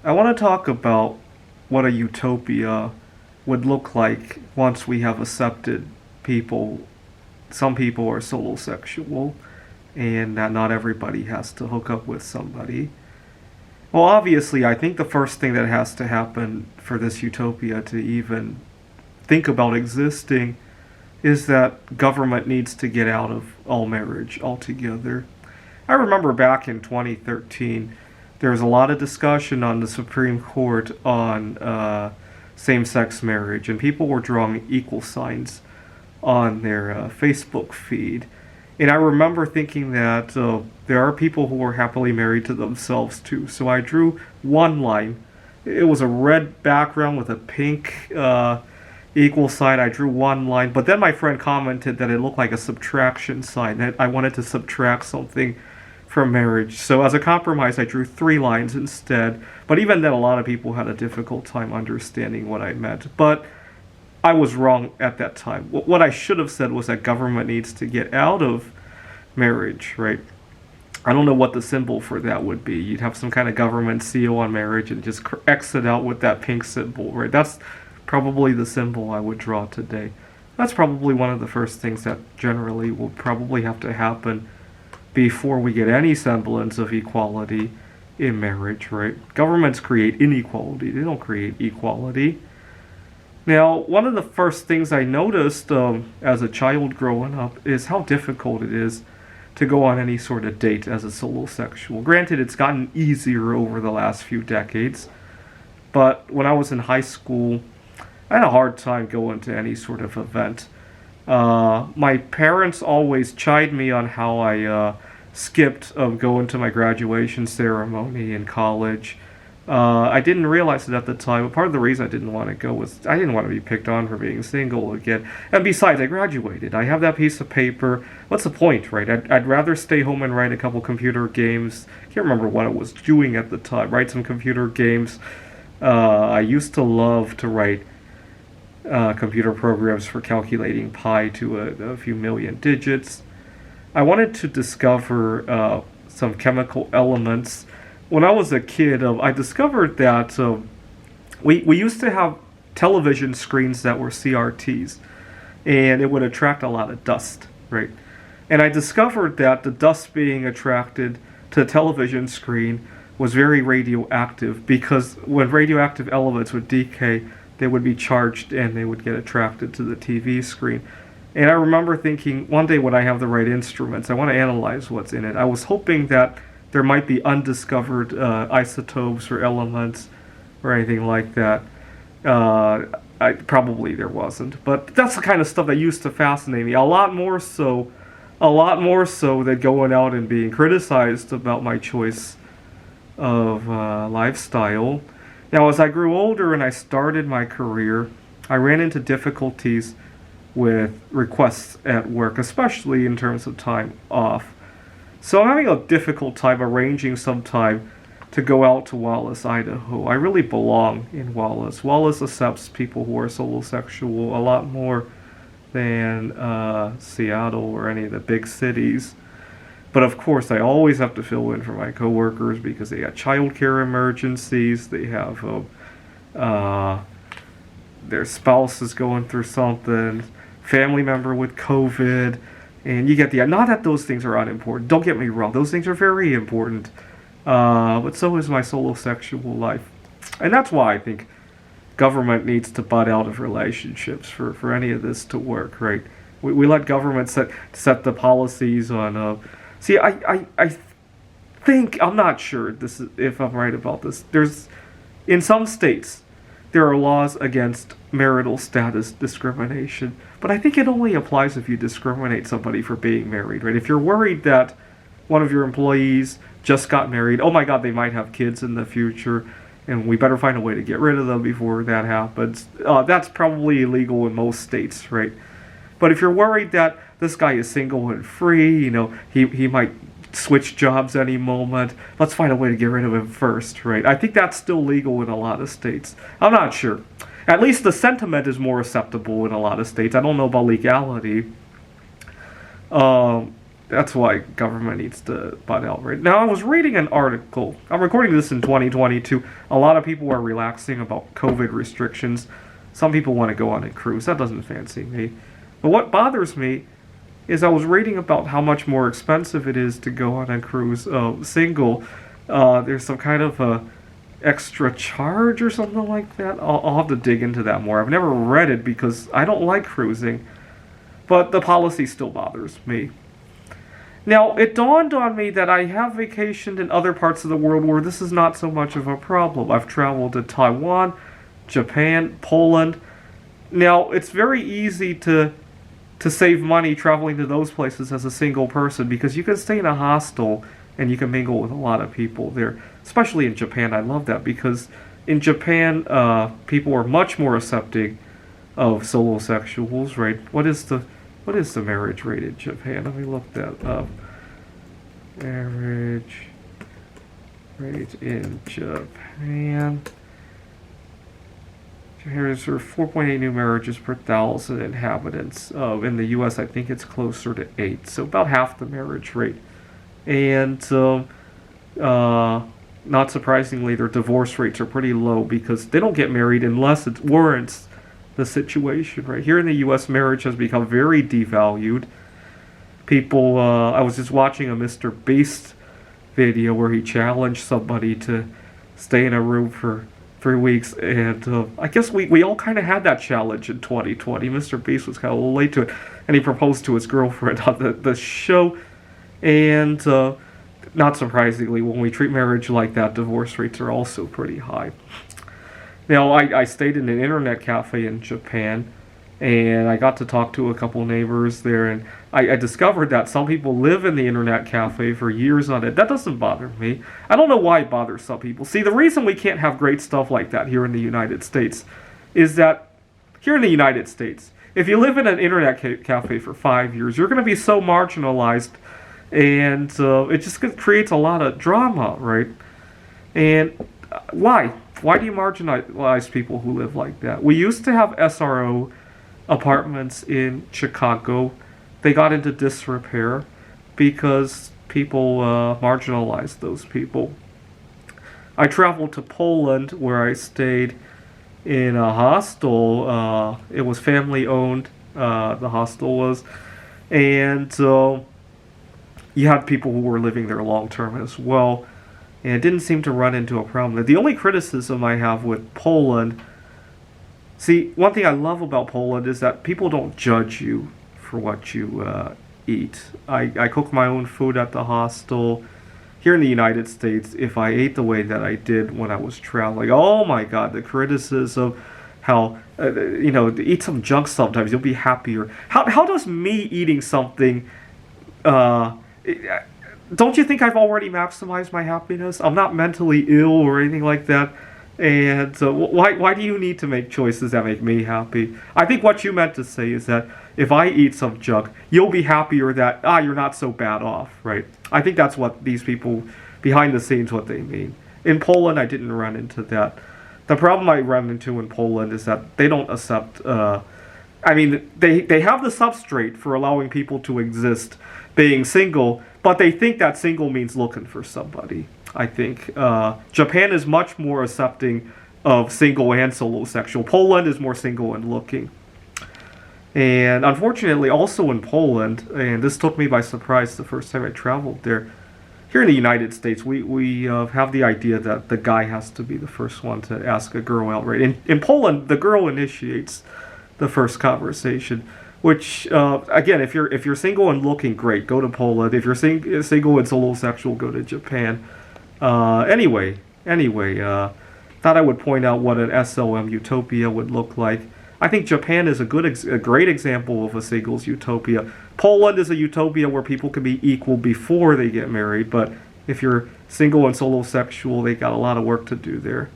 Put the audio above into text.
I want to talk about what a utopia would look like once we have accepted people. Some people are solo sexual, and that not everybody has to hook up with somebody. Well, obviously, I think the first thing that has to happen for this utopia to even think about existing is that government needs to get out of all marriage altogether. I remember back in 2013, there was a lot of discussion on the Supreme Court on same sex marriage, and people were drawing equal signs on their Facebook feed. And I remember thinking that there are people who are happily married to themselves too. So I drew one line. It was a red background with a pink equal sign. I drew one line, but then my friend commented that it looked like a subtraction sign, that I wanted to subtract something from marriage. So as a compromise, I drew three lines instead. But even then, a lot of people had a difficult time understanding what I meant. But I was wrong at that time. What I should have said was that government needs to get out of marriage, right? I don't know what the symbol for that would be. You'd have some kind of government seal on marriage and just X it out with that pink symbol, right? That's probably the symbol I would draw today. That's probably one of the first things that generally will probably have to happen before we get any semblance of equality in marriage, right? Governments create inequality, they don't create equality. Now, one of the first things I noticed as a child growing up is how difficult it is to go on any sort of date as a solo sexual. Granted, it's gotten easier over the last few decades, but when I was in high school, I had a hard time going to any sort of event. My parents always chide me on how I skipped going to my graduation ceremony in college. I didn't realize it at the time, but part of the reason I didn't want to go was I didn't want to be picked on for being single again. And besides, I graduated. I have that piece of paper. What's the point, right? I'd rather stay home and write a couple computer games. Can't remember what I was doing at the time. Write some computer games. I used to love to write computer programs for calculating pi to a few million digits. I wanted to discover some chemical elements. When I was a kid, I discovered that we used to have television screens that were CRTs, and it would attract a lot of dust, right? And I discovered that the dust being attracted to the television screen was very radioactive, because when radioactive elements would decay, they would be charged and they would get attracted to the TV screen. And I remember thinking, one day when I have the right instruments, I want to analyze what's in it. I was hoping that there might be undiscovered isotopes or elements or anything like that. Probably there wasn't, but that's the kind of stuff that used to fascinate me. A lot more so than going out and being criticized about my choice of lifestyle. Now, as I grew older and I started my career, I ran into difficulties with requests at work, especially in terms of time off. So I'm having a difficult time arranging some time to go out to Wallace, Idaho. I really belong in Wallace. Wallace accepts people who are solo sexual a lot more than Seattle or any of the big cities. But of course, I always have to fill in for my coworkers because they got childcare emergencies. They have their spouse is going through something, family member with COVID, and you get the. Not that those things are unimportant. Don't get me wrong; those things are very important. But so is my solo sexual life, and that's why I think government needs to butt out of relationships for any of this to work. Right? We let government set the policies on. See, I think, I'm not sure if I'm right about this. In some states, there are laws against marital status discrimination, but I think it only applies if you discriminate somebody for being married, right? If you're worried that one of your employees just got married, oh my God, they might have kids in the future, and we better find a way to get rid of them before that happens. That's probably illegal in most states, right? But if you're worried that this guy is single and free, he might switch jobs any moment, let's find a way to get rid of him first, right? I think that's still legal in a lot of states. I'm not sure. At least the sentiment is more acceptable in a lot of states. I don't know about legality. that's why government needs to butt out right now. I was reading an article. I'm recording this in 2022. A lot of people are relaxing about COVID restrictions. Some people want to go on a cruise. That doesn't fancy me. But what bothers me is I was reading about how much more expensive it is to go on a cruise single. There's some kind of a extra charge or something like that. I'll have to dig into that more. I've never read it because I don't like cruising. But the policy still bothers me. Now, it dawned on me that I have vacationed in other parts of the world where this is not so much of a problem. I've traveled to Taiwan, Japan, Poland. Now, it's very easy to save money traveling to those places as a single person because you can stay in a hostel and you can mingle with a lot of people there. Especially in Japan, I love that because in Japan, people are much more accepting of solosexuals, right? What is the marriage rate in Japan? Let me look that up. Marriage rate in Japan. Here's 4.8 new marriages per 1,000 inhabitants. In the U.S., I think it's closer to 8, so about half the marriage rate. And not surprisingly, their divorce rates are pretty low because they don't get married unless it warrants the situation. Right here in the U.S., marriage has become very devalued. People, I was just watching a Mr. Beast video where he challenged somebody to stay in a room for 3 weeks, and I guess we all kind of had that challenge in 2020. Mr. Beast was kind of a little late to it, and he proposed to his girlfriend on the show, and not surprisingly, when we treat marriage like that, divorce rates are also pretty high. Now, I stayed in an internet cafe in Japan, and I got to talk to a couple neighbors there, and I discovered that some people live in the internet cafe for years on it. That doesn't bother me. I don't know why it bothers some people. See, the reason we can't have great stuff like that here in the United States is that here in the United States, if you live in an internet cafe for 5 years, you're going to be so marginalized, and it just creates a lot of drama, right? And why? Why do you marginalize people who live like that? We used to have SRO apartments in Chicago. They got into disrepair because people marginalized those people. I traveled to Poland where I stayed in a hostel. It was family owned, the hostel was. And you had people who were living there long term as well. And it didn't seem to run into a problem. The only criticism I have with Poland, see, one thing I love about Poland is that people don't judge you for what you eat. I cook my own food at the hostel. Here in the United States, if I ate the way that I did when I was traveling, oh my God, the criticism, how, to eat some junk sometimes, you'll be happier. How does me eating something, don't you think I've already maximized my happiness? I'm not mentally ill or anything like that. And why do you need to make choices that make me happy? I think what you meant to say is that if I eat some junk, you'll be happier that, you're not so bad off, right? I think that's what these people behind the scenes, what they mean. In Poland, I didn't run into that. The problem I run into in Poland is that they don't accept, they have the substrate for allowing people to exist, being single, but they think that single means looking for somebody. I think Japan is much more accepting of single and solosexual. Poland is more single and looking. And unfortunately, also in Poland, and this took me by surprise the first time I traveled there, here in the United States, we have the idea that the guy has to be the first one to ask a girl out, right? In Poland, the girl initiates the first conversation, which, again, if you're single and looking, great, go to Poland. If you're single and solosexual, go to Japan. Anyway, thought I would point out what an SLM utopia would look like. I think Japan is a great example of a singles utopia. Poland is a utopia where people can be equal before they get married, but if you're single and solosexual, they got a lot of work to do there.